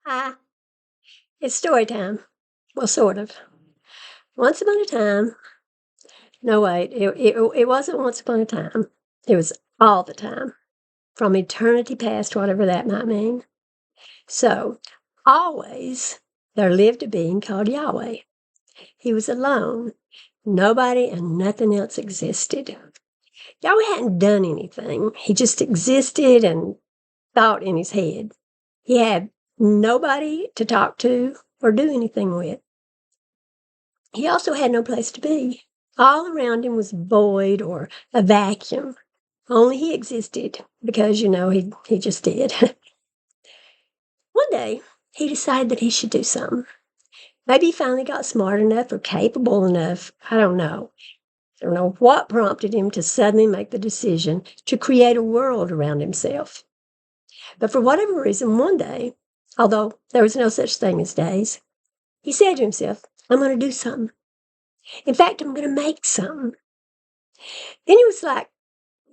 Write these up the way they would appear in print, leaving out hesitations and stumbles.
Ah, it's story time. Well, sort of. Once upon a time, no, wait, it wasn't once upon a time. It was all the time, from eternity past, whatever that might mean. So, always there lived a being called Yahweh. He was alone. Nobody and nothing else existed. Yahweh hadn't done anything. He just existed and thought in his head. He had nobody to talk to or do anything with. He also had no place to be. All around him was void or a vacuum. Only he existed because, he just did. One day, he decided that he should do something. Maybe he finally got smart enough or capable enough. I don't know. I don't know what prompted him to suddenly make the decision to create a world around himself. But for whatever reason, one day, although there was no such thing as days, he said to himself, I'm going to do something. In fact, I'm going to make something. Then he was like,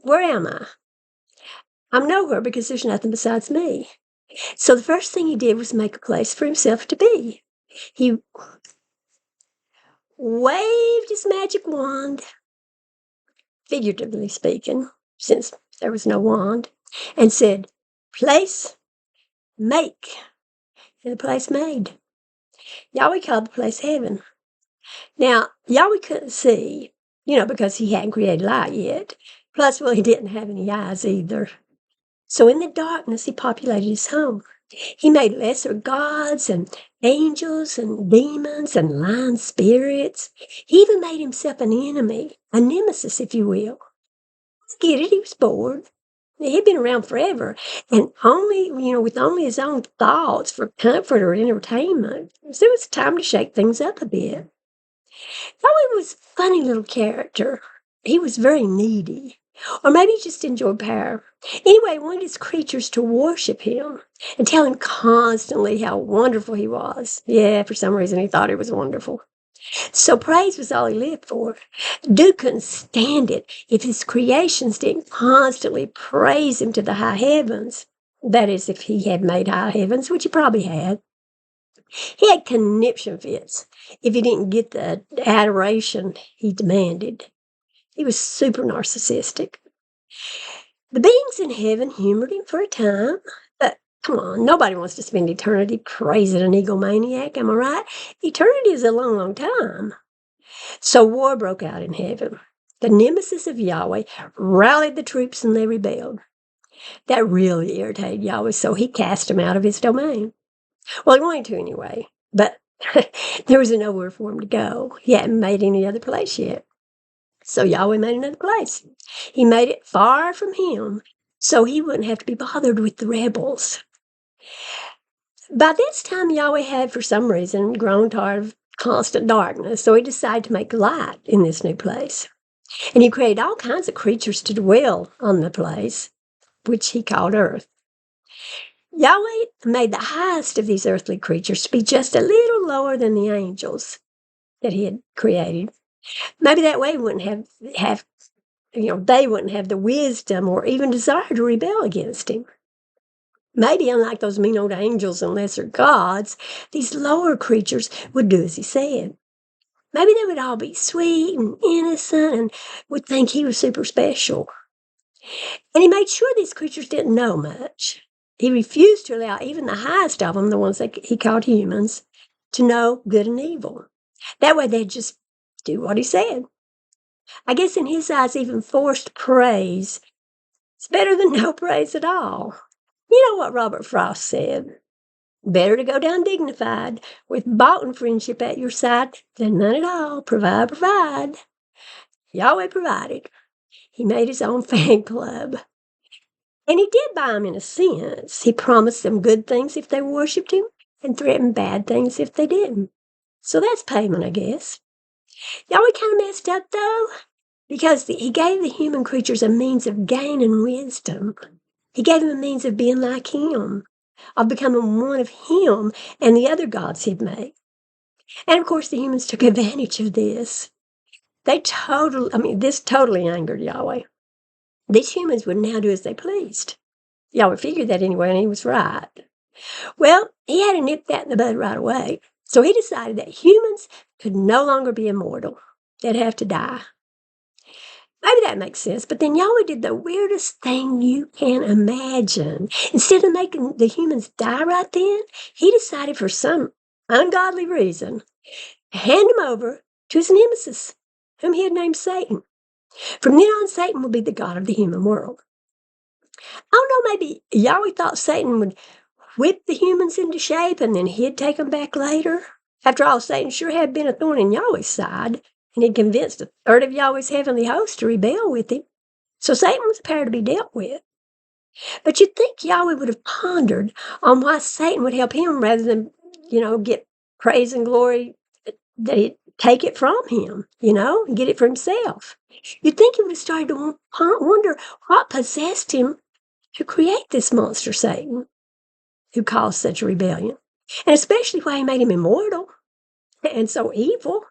where am I? I'm nowhere because there's nothing besides me. So the first thing he did was make a place for himself to be. He waved his magic wand, figuratively speaking, since there was no wand, and said, place, make. And the place made. Yahweh called the place heaven. Now, Yahweh couldn't see, because he hadn't created light yet. Plus, well, he didn't have any eyes either. So in the darkness, he populated his home. He made lesser gods and angels and demons and lying spirits. He even made himself an enemy, a nemesis, if you will. Get it? He was bored. He'd been around forever, and only, with only his own thoughts for comfort or entertainment. So it was time to shake things up a bit. Yahweh was a funny little character. He was very needy. Or maybe he just enjoyed power. Anyway, he wanted his creatures to worship him and tell him constantly how wonderful he was. Yeah, for some reason he thought he was wonderful. So praise was all he lived for. Dude couldn't stand it if his creations didn't constantly praise him to the high heavens. That is, if he had made high heavens, which he probably had. He had conniption fits if he didn't get the adoration he demanded. He was super narcissistic. The beings in heaven humored him for a time, but come on, nobody wants to spend eternity praising an egomaniac, am I right? Eternity is a long, long time. So war broke out in heaven. The nemesis of Yahweh rallied the troops and they rebelled. That really irritated Yahweh, so he cast them out of his domain. Well, he wanted to anyway, but there was nowhere for him to go. He hadn't made any other place yet. So Yahweh made another place. He made it far from him, so he wouldn't have to be bothered with the rebels. By this time, Yahweh had, for some reason, grown tired of constant darkness, so he decided to make light in this new place. And he created all kinds of creatures to dwell on the place, which he called earth. Yahweh made the highest of these earthly creatures to be just a little lower than the angels that he had created. Maybe that way they wouldn't have the wisdom or even desire to rebel against him. Maybe, unlike those mean old angels and lesser gods, these lower creatures would do as he said. Maybe they would all be sweet and innocent and would think he was super special. And he made sure these creatures didn't know much. He refused to allow even the highest of them, the ones that he called humans, to know good and evil. That way they'd just do what he said. I guess in his eyes, even forced praise is better than no praise at all. You know what Robert Frost said? Better to go down dignified with boughten friendship at your side than none at all. Provide. Yahweh provided. He made his own fan club. And he did buy them in a sense. He promised them good things if they worshipped him and threatened bad things if they didn't. So that's payment, I guess. Yahweh kind of messed up, though, because he gave the human creatures a means of gain and wisdom. He gave them a means of being like him, of becoming one of him and the other gods he'd made. And of course, the humans took advantage of this. This totally angered Yahweh. These humans would now do as they pleased. Yahweh figured that anyway, and he was right. Well, he had to nip that in the bud right away. So he decided that humans could no longer be immortal. They'd have to die. Maybe that makes sense, but then Yahweh did the weirdest thing you can imagine. Instead of making the humans die right then, he decided for some ungodly reason to hand them over to his nemesis, whom he had named Satan. From then on, Satan will be the god of the human world. I don't know, maybe Yahweh thought Satan would whip the humans into shape and then he'd take them back later. After all, Satan sure had been a thorn in Yahweh's side, and he'd convinced a third of Yahweh's heavenly host to rebel with him. So Satan was a pair to be dealt with. But you'd think Yahweh would have pondered on why Satan would help him rather than, get praise and glory that he'd take it from him, and get it for himself. You'd think he would have started to wonder what possessed him to create this monster Satan who caused such a rebellion, and especially why he made him immortal and so evil.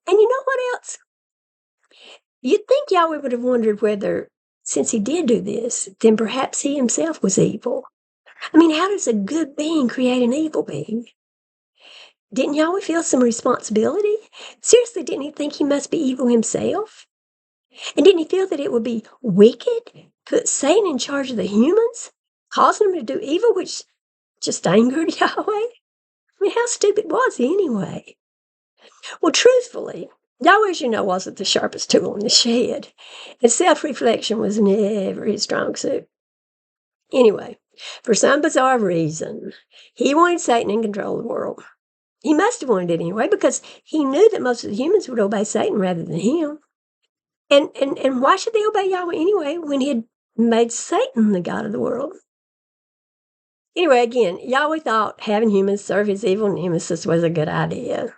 And you know what else? You'd think Yahweh would have wondered whether, since he did do this, then perhaps he himself was evil. I mean, how does a good being create an evil being? Didn't Yahweh feel some responsibility? Seriously, didn't he think he must be evil himself? And didn't he feel that it would be wicked to put Satan in charge of the humans, causing them to do evil, which just angered Yahweh? I mean, how stupid was he anyway? Well, truthfully, Yahweh, as you know, wasn't the sharpest tool in the shed, and self-reflection was never his strong suit. Anyway, for some bizarre reason, he wanted Satan in control of the world. He must have wanted it anyway, because he knew that most of the humans would obey Satan rather than him. And why should they obey Yahweh anyway when he had made Satan the god of the world? Anyway, again, Yahweh thought having humans serve his evil nemesis was a good idea.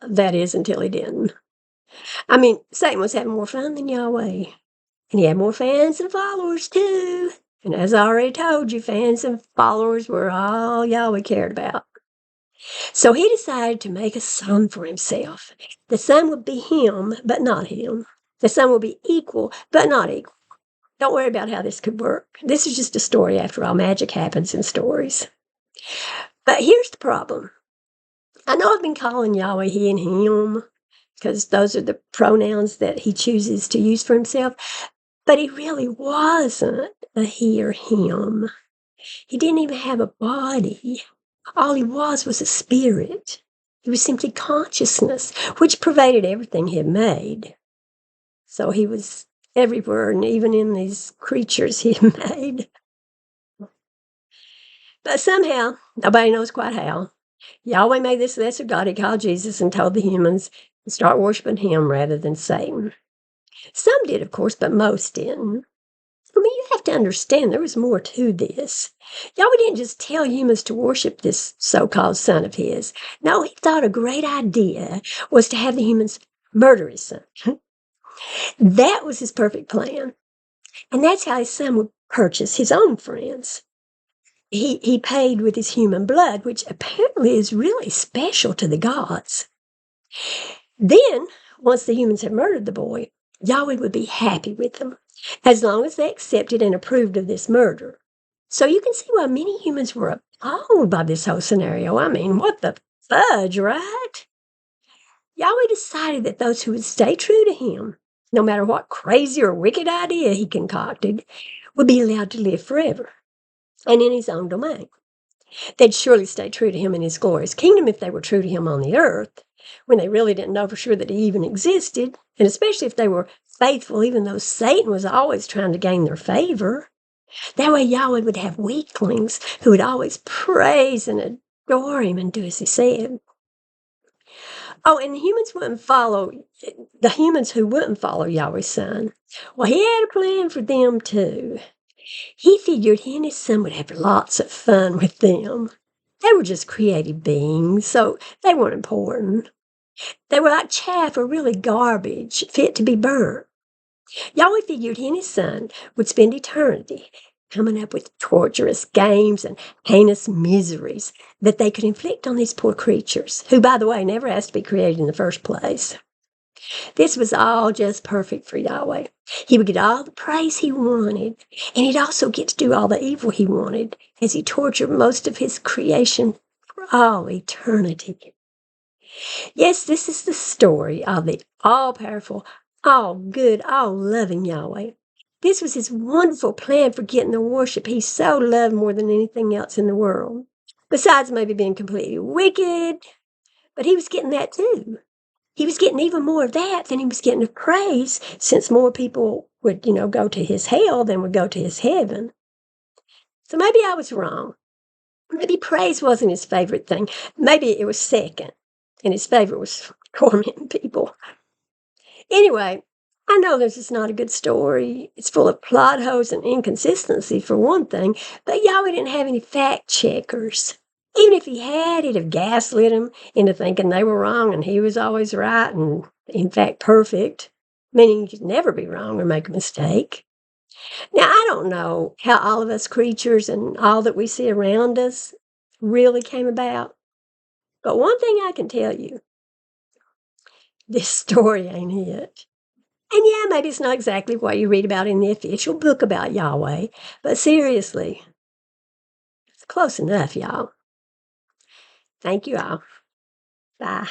That is, until he didn't. I mean, Satan was having more fun than Yahweh. And he had more fans and followers, too. And as I already told you, fans and followers were all Yahweh cared about. So he decided to make a son for himself. The son would be him, but not him. The son would be equal, but not equal. Don't worry about how this could work. This is just a story, after all. Magic happens in stories. But here's the problem. I know I've been calling Yahweh he and him, because those are the pronouns that he chooses to use for himself. But he really wasn't a he or him. He didn't even have a body. All he was a spirit. He was simply consciousness, which pervaded everything he had made. So he was everywhere, and even in these creatures he had made. But somehow, nobody knows quite how, Yahweh made this lesser God he called Jesus and told the humans to start worshiping him rather than Satan. Some did, of course, but most didn't. I mean, you have to understand there was more to this. Yahweh didn't just tell humans to worship this so-called son of his. No, he thought a great idea was to have the humans murder his son. That was his perfect plan. And that's how his son would purchase his own friends. He paid with his human blood, which apparently is really special to the gods. Then, once the humans had murdered the boy, Yahweh would be happy with them, as long as they accepted and approved of this murder. So you can see why many humans were appalled by this whole scenario. I mean, what the fudge, right? Yahweh decided that those who would stay true to him, no matter what crazy or wicked idea he concocted, would be allowed to live forever and in his own domain. They'd surely stay true to him in his glorious kingdom if they were true to him on the earth, when they really didn't know for sure that he even existed, and especially if they were faithful, even though Satan was always trying to gain their favor. That way Yahweh would have weaklings who would always praise and adore him and do as he said. Oh, and the humans who wouldn't follow Yahweh's son, well, he had a plan for them too. He figured he and his son would have lots of fun with them. They were just creative beings, so they weren't important. They were like chaff or really garbage, fit to be burnt. Yahweh figured he and his son would spend eternity coming up with torturous games and heinous miseries that they could inflict on these poor creatures, who, by the way, never asked to be created in the first place. This was all just perfect for Yahweh. He would get all the praise he wanted, and he'd also get to do all the evil he wanted as he tortured most of his creation for all eternity. Yes, this is the story of the all-powerful, all-good, all-loving Yahweh. This was his wonderful plan for getting the worship he so loved more than anything else in the world. Besides maybe being completely wicked, but he was getting that too. He was getting even more of that than he was getting of praise, since more people would, go to his hell than would go to his heaven. So maybe I was wrong. Maybe praise wasn't his favorite thing. Maybe it was second, and his favorite was tormenting people. Anyway, I know this is not a good story. It's full of plot holes and inconsistency, for one thing, but Yahweh didn't have any fact checkers. Even if he had, he'd have gaslit them into thinking they were wrong and he was always right and, in fact, perfect, meaning he could never be wrong or make a mistake. Now, I don't know how all of us creatures and all that we see around us really came about, but one thing I can tell you, this story ain't it. And yeah, maybe it's not exactly what you read about in the official book about Yahweh, but seriously, it's close enough, y'all. Thank you all. Bye.